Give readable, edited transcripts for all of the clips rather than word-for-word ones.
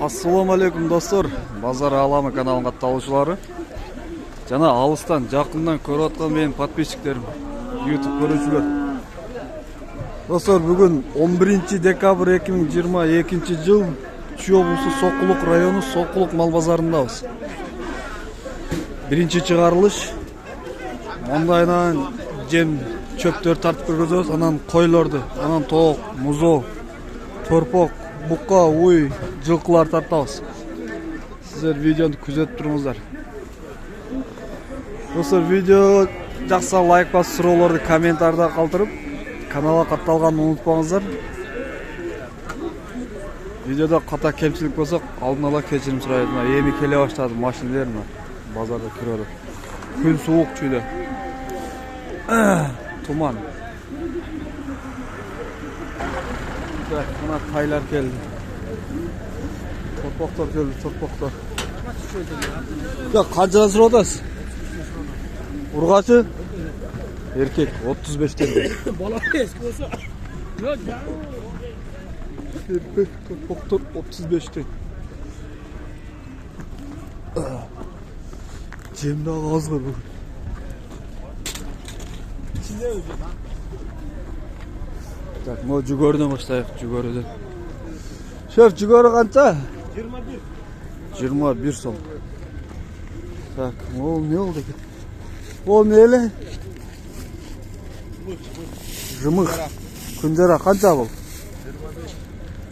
Assalamu alaikum dostlar. Bazar Alami kanalының катталуучулары. Жана алыстан, жакындан көрүп аткан менин подписчиктерим, YouTube көрүүчүлөр. Достор, бүгүн 11 декабрь 2022 жыл Чүй облусу Сокулук району Сокулук мал базарындабыз. Биринчи чыгарылыш. Мондайдан жем чөптөр тартып көргөзөбүз, анан койлорду, анан тоок, музоо, торпок, бука, уй, жылкылар тартабыз. Сиздер видеону күзөтүп туруңуздар. Достор, видео жакса лайк басып, суроолорду комментарда калтырып, каналга катталганын унутпаңыздар. Видеода ката кемчилик болсо, алдын ала кечирим сурайт. Эми келе баштады машиналар базарда кирет. Күн суук чүйдө. Туман. Мына тайлар келди. Торпоктор келди, торпоктор. Канчадан сурап атасыз? Ургачы? Эркек 35тен. Бала эски болсо. Эркек торпоктор 35тен. Жем дагы аз бүгүн. Так, мы жүгөрүдөн баштайык, жүгөрүдөн. Шеф, жүгөрү канча? 21. 21 сом. Так, ол не болду экен? Ол не эле? Жымык. Күнжара канча бул?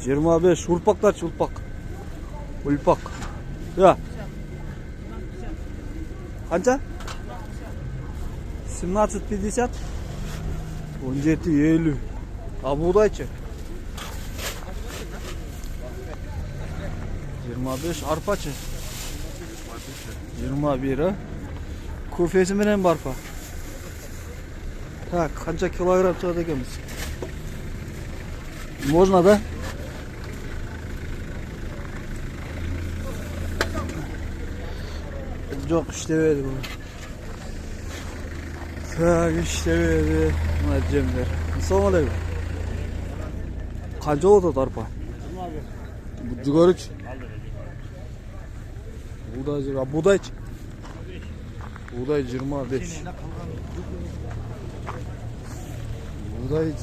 25. Урпактарчы, урпак. Ульпак. Я. Канча? 17.50. 17.50. А buğdayчы? 25. Arpачы? 21, а? Кофеси менен барпа. Так, канча килограмм чыгат экенбиз? Можно, да? Жок, иштебеди бул. Так, иштебеди. Мына жемдер. Ассалам алейкум. Канча болот арпа? 21. Жүгөрүчү? Buğday жыга, buğdayчы? Buğday 25. Buğday 25.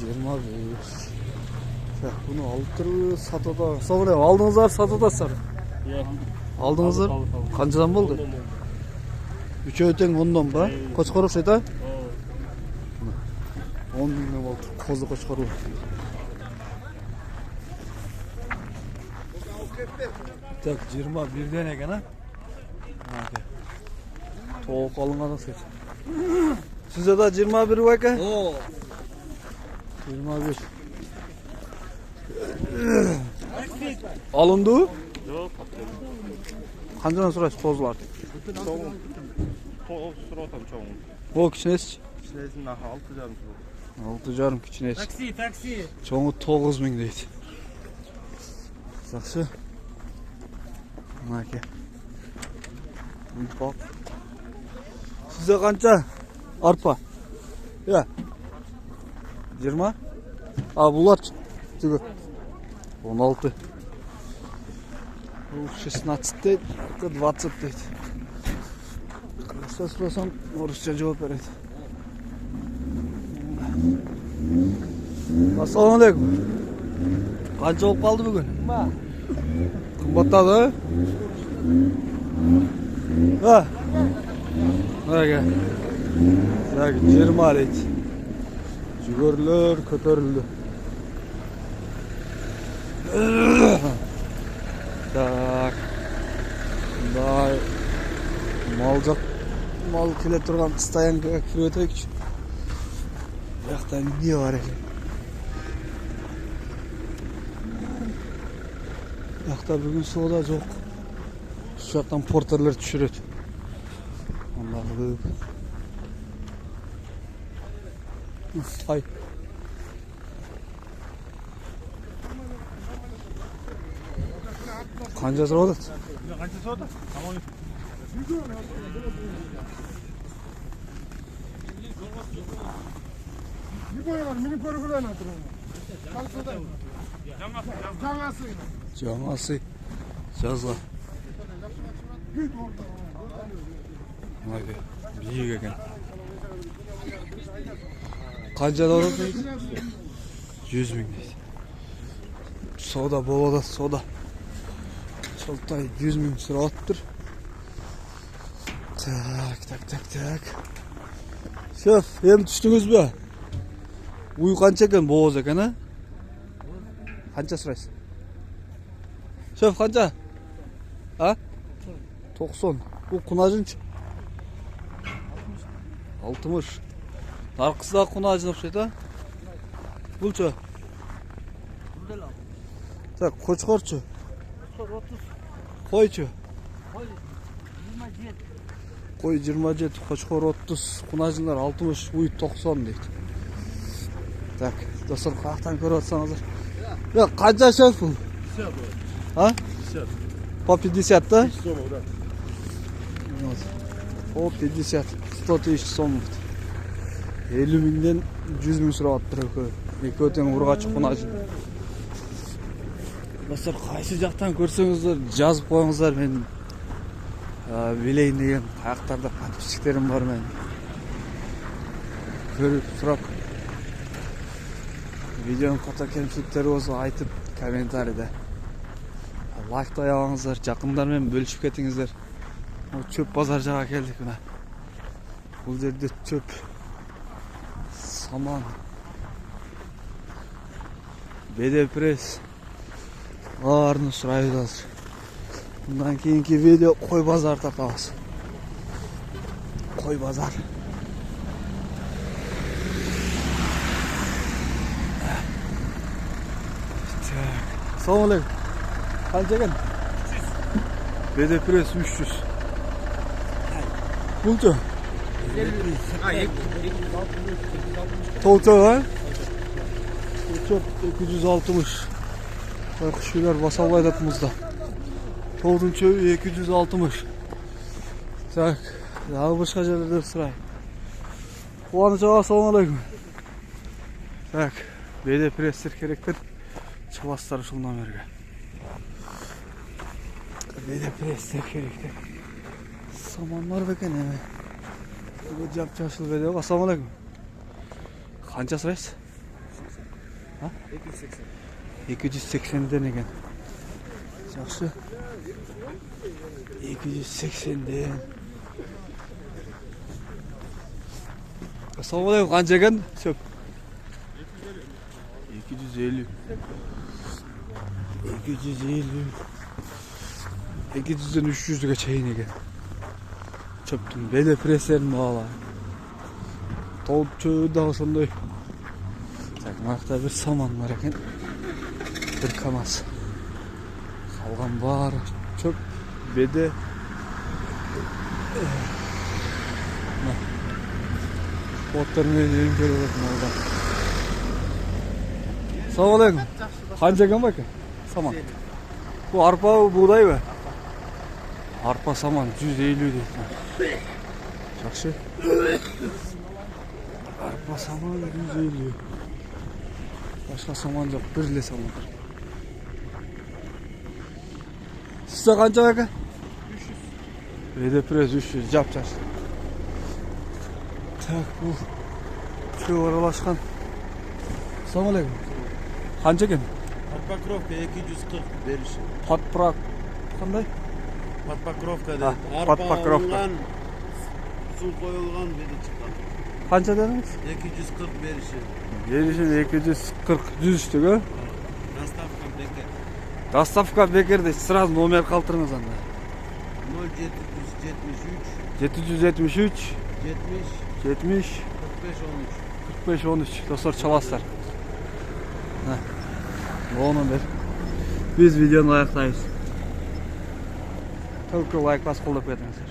Так, bunu alып сатыда. Ассалам алейкум. Алдыңыздар сатыдасыздар? Алдыңыздар? Канчадан болду? 3 тең 10дон ба? Кочкор окшойт, а? 10 миңден болду. Козу кочкорлу. Так, 21ден экен, а? Тоок алынган окшойт. Сизде да 21 байка? 25. Алынды? Жок. Канчадан сурайсыз козуларды? Тоғыз суротам чоң. О, кичинеси? Кичинесин 6,5. 6,5 кичинеси. Такси. Чоңу 9 миң дейт. Жакшы. Мынаке. Бак. Сизде канча? Арпа. Я. 20? А, буларчы? Жүгөр. 16. Бул 16 дейт, 20 дейт. Кыргызча сурасам, орусча жооп берет. Ассалам алейкум. Канча болуп калды бүгүн? Кымбаттады, а? Мага. Так, 20 дейт. Жүгөрлөр көтөрүлдү. Так. Мындай мал келе турган стоянкага кирип өтөйүкчү. Бuyakta ne var elim? Buyakta bugün soğuda yok. Şu yaktan porterler düşürüyor. Allah'ım. Hay. Kanca soğuda? Kanca soğuda? Tamam. Bir boy var, minik boru falan atırım. Kalsada. Жаңасы жазға. Haydi. Büyük ekan. Qancha davlat deydi? 100 ming deydi. Soda bo'ladi, soda. Çoltay 100 ming so'rayaptir. Tak. Şef, hem düştünüz mü? Uyu qancha ekan, bo'g'iz ekan, ha? Qancha so'raysiz? Şef qancha? Ha? 90. Bu kunajınç. 60. Narqısı da kunajın o'xshaydi, ha? Bulcha. Tak, qo'chqorchi. 30. Qo'ychi. Qo'y 27. Qo'y 27, qo'chqor 30, kunajınlar 60, uy 90 deydi. Tak, dostlar qayerdan ko'ryapsizlar? Ya qancha şef bu? 50 bu. Ha? 50. По 50, да? 100 сомов, да. Вот. По 50, 100 тысяч сомов. 50 миңден 100 миң сұрап тұр. Екеуі тең ұрғачы қонажын. Достар, қайсы жақтан көрсеңіздер, жазып қойыңыздар. Мен билейін деген қаяқтарда подписчиктерім бар мен. Көріп, сұрап. Видеоның қата кемшіліктері болса айтып комментарийде. Лайктай алыңыздар, жақындармен бөлішіп кетіңіздер. Çöp pazar жаққа келдік мына. Бұл жерде çöp, saman, бедепресс барын сұрайды қазір. Bundan keyingi video қой базар тартамыз. Қой базар. Assalamualaikum. Qancha ekan? 300. Bедепресс 300. Bulcha. Tolça ha? Çok 260. Bak şular basallaydı atımızda. Tolun çöğü 260. Tak. Daha başka yerlerde sıray. Kuanıca assalamualaikum. Tak. Bедепресстер керектер. Çıvastар şundan verge. Bедепресстер керектер. Samanlar beken he. Bu cap çarşılı video. Assalamualaikum. Qancha so'raysiz? Ha? 280. 280'den ekan. Yaxshi. 280'den. Assalamualaikum. Qancha ekan? Çöp. 250. 250. 200'den 300'e çeyin ekan. Çöptüm. Bедепресстерін bağla. Tolçu da sonday. Takmakta bir saman var ekan. Bir kamaz. Kalgan var. Çöp. Bede. Otlarını yerim görüyorum orada. Assalamualaikum. Qancha ekan bakın? Saman. Bu arpa buğday mı? Arpa saman 150 deydi. Yaxshi. Arpa saman 150. Başka saman yok, birle saman var. Sizde qancha aka? 300. Bедепресс 300, jap-jap. Tak, bu şu aralashgan. Assalomualaikum. Qancha ekan? Подпокровка 240 бериши. Подпрак. Qanday? Подпокровка Ha, dedi. подпокровка. Alıngan, su koyulgan beri çıkan. Qancha dediniz? 240 berişi. Gelişim 240 düz üstü gö. Доставка beker. Доставка bekerde сразу номер kaldırınız anda. 0773 773 70 70 45 13. 45 13 dostlar çalaslar. Onu ver. Biz videonu ayaktayız. Только like bas qo'llab ketingizlar.